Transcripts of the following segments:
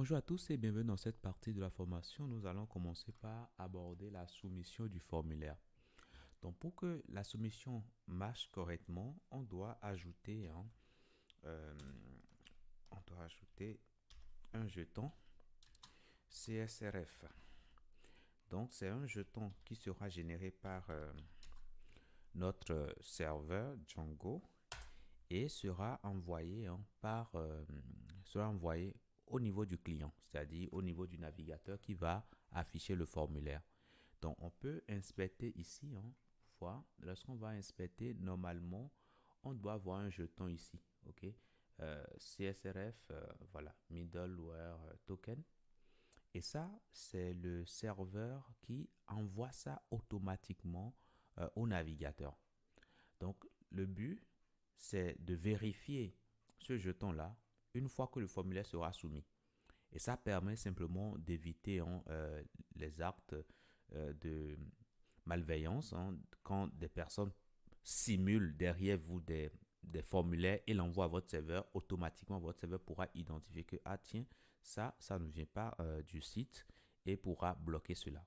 Bonjour à tous et bienvenue dans cette partie de la formation. Nous allons commencer par aborder la soumission du formulaire. Donc pour que la soumission marche correctement, euh, on doit ajouter un jeton CSRF. Donc c'est un jeton qui sera généré par notre serveur Django et sera envoyé au niveau du client, c'est-à-dire au niveau du navigateur qui va afficher le formulaire. Donc, on peut inspecter ici, lorsqu'on va inspecter, normalement, on doit avoir un jeton ici, ok? CSRF, voilà, Middleware Token. Et ça, c'est le serveur qui envoie ça automatiquement au navigateur. Donc, le but, c'est de vérifier ce jeton-là une fois que le formulaire sera soumis. Et ça permet simplement d'éviter les actes de malveillance quand des personnes simulent derrière vous des formulaires et l'envoient à votre serveur. Automatiquement, votre serveur pourra identifier que, ah tiens, ça ne vient pas du site et pourra bloquer cela.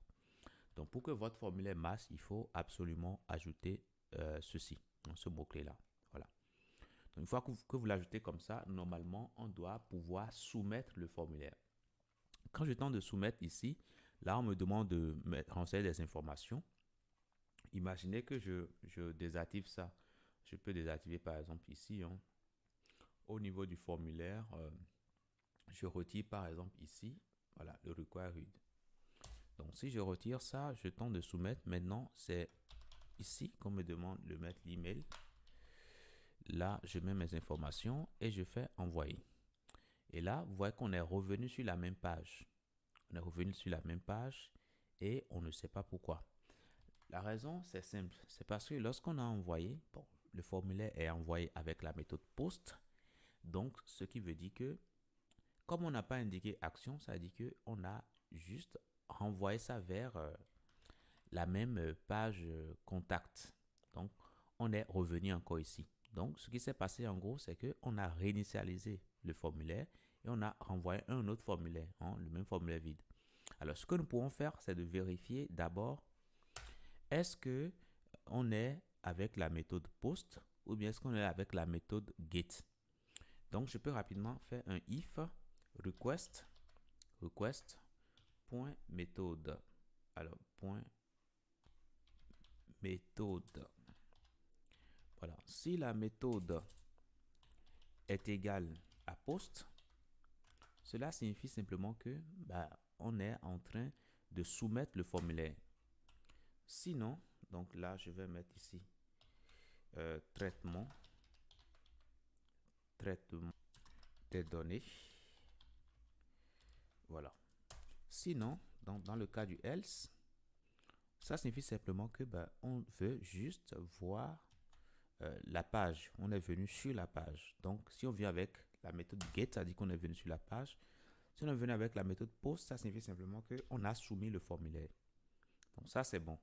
Donc, pour que votre formulaire marche, il faut absolument ajouter ceci, ce mot-clé-là. Voilà. Donc, une fois que vous l'ajoutez comme ça, normalement, on doit pouvoir soumettre le formulaire. Quand je tente de soumettre ici, là, on me demande de renseigner des informations. Imaginez que je désactive ça. Je peux désactiver par exemple ici, au niveau du formulaire, je retire par exemple ici, voilà, le required. Donc si je retire ça, je tente de soumettre. Maintenant, c'est ici qu'on me demande de mettre l'email. Là, je mets mes informations et je fais envoyer. Et là, vous voyez qu'on est revenu sur la même page. On est revenu sur la même page et on ne sait pas pourquoi. La raison, c'est simple. C'est parce que lorsqu'on a envoyé, le formulaire est envoyé avec la méthode POST. Donc, ce qui veut dire que, comme on n'a pas indiqué action, ça veut dire qu'on a juste renvoyé ça vers la même page contact. Donc, on est revenu encore ici. Donc, ce qui s'est passé en gros, c'est qu'on a réinitialisé le formulaire et on a renvoyé un autre formulaire, le même formulaire vide. Alors, ce que nous pouvons faire, c'est de vérifier d'abord, est-ce que on est avec la méthode POST ou bien est-ce qu'on est avec la méthode GET. Donc, je peux rapidement faire un if request.method. Alors, .méthode. Voilà. Si la méthode est égale à POST, cela signifie simplement que on est en train de soumettre le formulaire. Sinon, donc là, je vais mettre ici traitement des données. Voilà. Sinon, dans le cas du else, ça signifie simplement que on veut juste voir la page. On est venu sur la page. Donc, si on vient avec la méthode get, ça dit qu'on est venu sur la page. Si on est venu avec la méthode post, ça signifie simplement qu'on a soumis le formulaire. Donc, ça, c'est bon.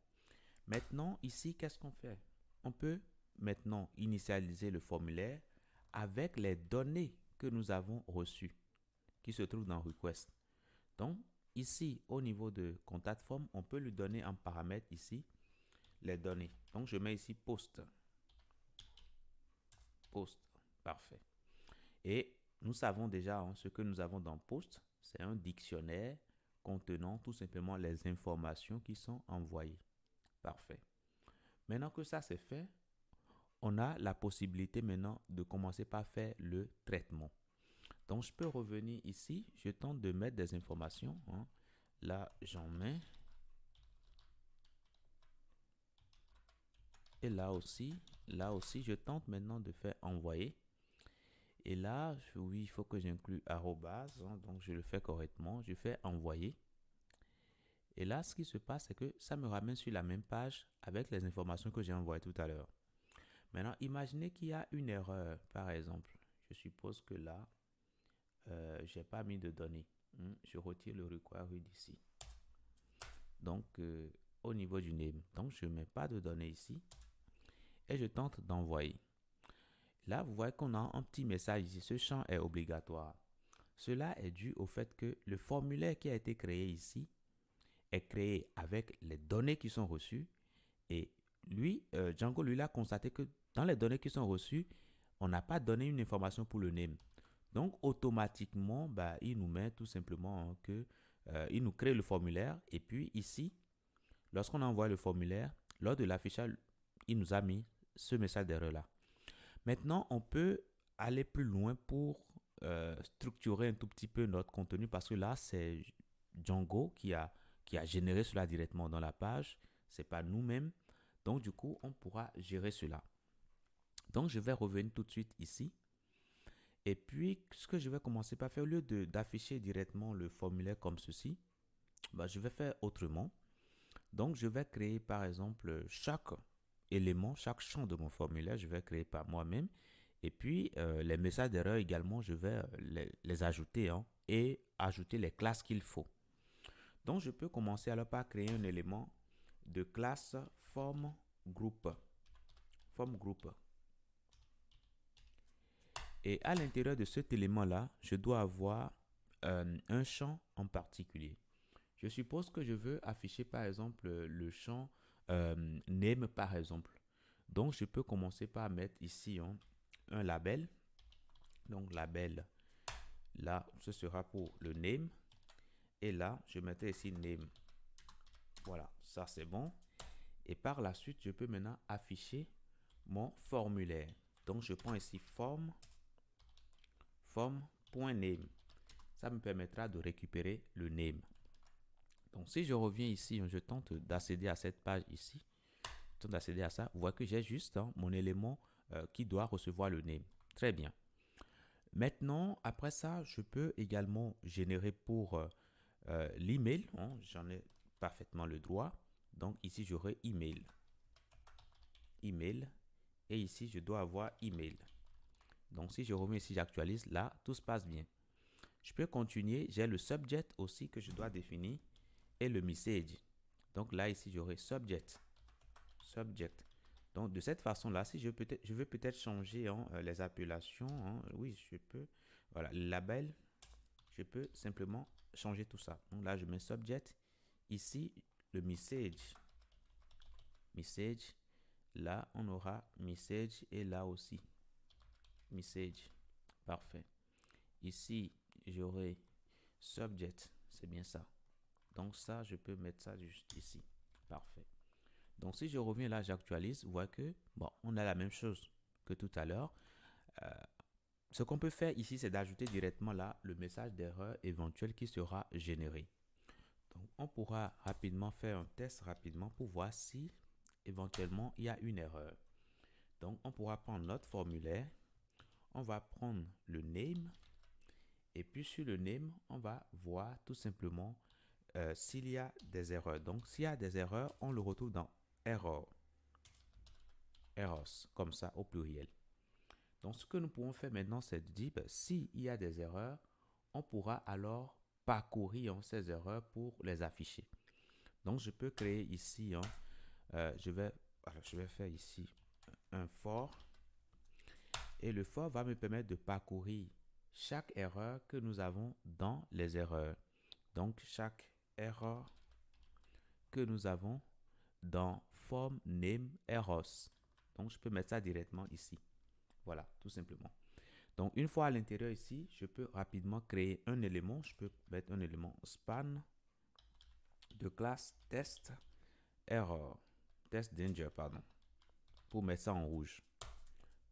Maintenant, ici, qu'est-ce qu'on fait? On peut maintenant initialiser le formulaire avec les données que nous avons reçues, qui se trouvent dans request. Donc, ici, au niveau de contact form, on peut lui donner en paramètre ici les données. Donc, je mets ici post. Post. Parfait. Et nous savons déjà ce que nous avons dans post. C'est un dictionnaire contenant tout simplement les informations qui sont envoyées. Parfait. Maintenant que ça c'est fait, on a la possibilité maintenant de commencer par faire le traitement. Donc, je peux revenir ici. Je tente de mettre des informations. Là, j'en mets. Et là aussi, je tente maintenant de faire envoyer. Et là, oui, il faut que j'inclue arrobase. Donc, je le fais correctement. Je fais envoyer. Et là, ce qui se passe, c'est que ça me ramène sur la même page avec les informations que j'ai envoyées tout à l'heure. Maintenant, imaginez qu'il y a une erreur, par exemple. Je suppose que là, je n'ai pas mis de données. Je retire le required ici. Donc, au niveau du name. Donc, je ne mets pas de données ici. Et je tente d'envoyer. Là, vous voyez qu'on a un petit message ici. Ce champ est obligatoire. Cela est dû au fait que le formulaire qui a été créé ici est créé avec les données qui sont reçues et lui, Django, lui, a constaté que dans les données qui sont reçues, on n'a pas donné une information pour le name. Donc, automatiquement, bah, il nous met tout simplement il nous crée le formulaire et puis ici, lorsqu'on envoie le formulaire, lors de l'affichage, il nous a mis ce message d'erreur là. Maintenant, on peut aller plus loin pour structurer un tout petit peu notre contenu parce que là, c'est Django qui a généré cela directement dans la page. Ce n'est pas nous-mêmes. Donc, du coup, on pourra gérer cela. Donc, je vais revenir tout de suite ici. Et puis, ce que je vais commencer par faire, au lieu d'afficher directement le formulaire comme ceci, bah, je vais faire autrement. Donc, je vais créer par exemple chaque élément, chaque champ de mon formulaire, je vais créer par moi-même. Et puis, les messages d'erreur également, je vais les ajouter et ajouter les classes qu'il faut. Donc, je peux commencer alors par créer un élément de classe form group. Form group. Et à l'intérieur de cet élément-là, je dois avoir un champ en particulier. Je suppose que je veux afficher par exemple le champ name par exemple. Donc, je peux commencer par mettre ici un label. Donc, label, là, ce sera pour le name. Et là, je mettrai ici name. Voilà, ça c'est bon. Et par la suite, je peux maintenant afficher mon formulaire. Donc, je prends ici form.name. Ça me permettra de récupérer le name. Donc, si je reviens ici, je tente d'accéder à cette page ici. Je tente d'accéder à ça. Vous voyez que j'ai juste mon élément qui doit recevoir le name. Très bien. Maintenant, après ça, je peux également générer pour l'email. J'en ai parfaitement le droit. Donc, ici, j'aurai email. Email. Et ici, je dois avoir email. Donc, si je remets ici, j'actualise, là, tout se passe bien. Je peux continuer. J'ai le subject aussi que je dois définir et le message. Donc, là, ici, j'aurai subject. Subject. Donc, de cette façon-là, si je veux peut-être changer les appellations. Oui, je peux. Voilà, le label, je peux simplement changer tout ça. Donc, là, je mets subject. Ici, le message. Message. Là, on aura message et là aussi. Message. Parfait. Ici, j'aurai subject. C'est bien ça. Donc, ça, je peux mettre ça juste ici. Parfait. Donc, si je reviens là, j'actualise, vous voyez que, bon, on a la même chose que tout à l'heure. Ce qu'on peut faire ici, c'est d'ajouter directement là le message d'erreur éventuel qui sera généré. Donc, on pourra rapidement faire un test rapidement pour voir si éventuellement il y a une erreur. Donc, on pourra prendre notre formulaire. On va prendre le name. Et puis, sur le name, on va voir tout simplement s'il y a des erreurs. Donc, s'il y a des erreurs, on le retrouve dans error. Errors, comme ça, au pluriel. Donc, ce que nous pouvons faire maintenant, c'est de dire, s'il y a des erreurs, on pourra alors parcourir ces erreurs pour les afficher. Donc, je peux créer ici, je vais faire ici un for. Et le for va me permettre de parcourir chaque erreur que nous avons dans les erreurs. Donc, chaque erreur que nous avons dans form name errors. Donc, je peux mettre ça directement ici. Voilà, tout simplement. Donc, une fois à l'intérieur ici, je peux rapidement créer un élément. Je peux mettre un élément span de classe test error. Test danger, pardon. Pour mettre ça en rouge.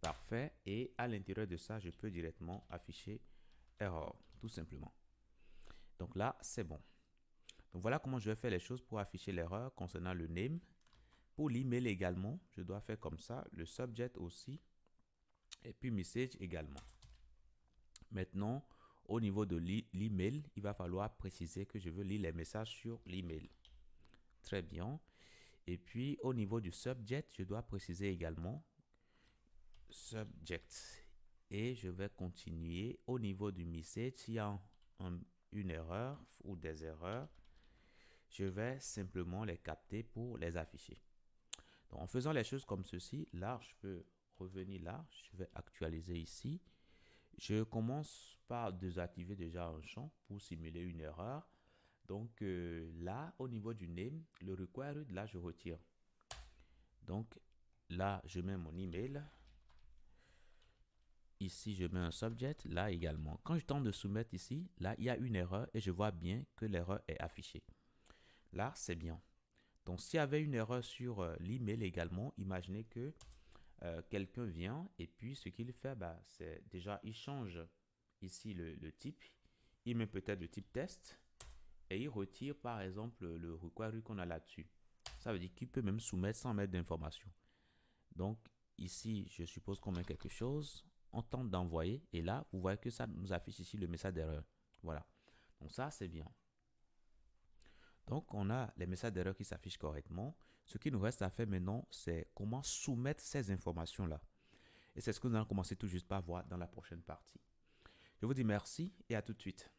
Parfait. Et à l'intérieur de ça, je peux directement afficher error, tout simplement. Donc là, c'est bon. Donc voilà comment je vais faire les choses pour afficher l'erreur concernant le name. Pour l'email également, je dois faire comme ça. Le subject aussi. Et puis message également. Maintenant, au niveau de l'email, il va falloir préciser que je veux lire les messages sur l'email. Très bien. Et puis, au niveau du subject, je dois préciser également subject. Et je vais continuer. Au niveau du message, s'il y a une erreur ou des erreurs, je vais simplement les capter pour les afficher. Donc, en faisant les choses comme ceci, là, je peux revenir là. Je vais actualiser ici. Je commence par désactiver déjà un champ pour simuler une erreur. Donc là, au niveau du name, le required, là, je retire. Donc là, je mets mon email. Ici, je mets un subject, là également. Quand je tente de soumettre ici, là, il y a une erreur et je vois bien que l'erreur est affichée. Là, c'est bien. Donc, s'il y avait une erreur sur l'email également, imaginez que quelqu'un vient et puis ce qu'il fait, bah, c'est déjà, il change ici le type. Il met peut-être le type test et il retire par exemple le requirement qu'on a là-dessus. Ça veut dire qu'il peut même soumettre sans mettre d'informations. Donc, ici, je suppose qu'on met quelque chose. On tente d'envoyer et là, vous voyez que ça nous affiche ici le message d'erreur. Voilà. Donc, ça, c'est bien. Donc, on a les messages d'erreur qui s'affichent correctement. Ce qui nous reste à faire maintenant, c'est comment soumettre ces informations-là. Et c'est ce que nous allons commencer tout juste par voir dans la prochaine partie. Je vous dis merci et à tout de suite.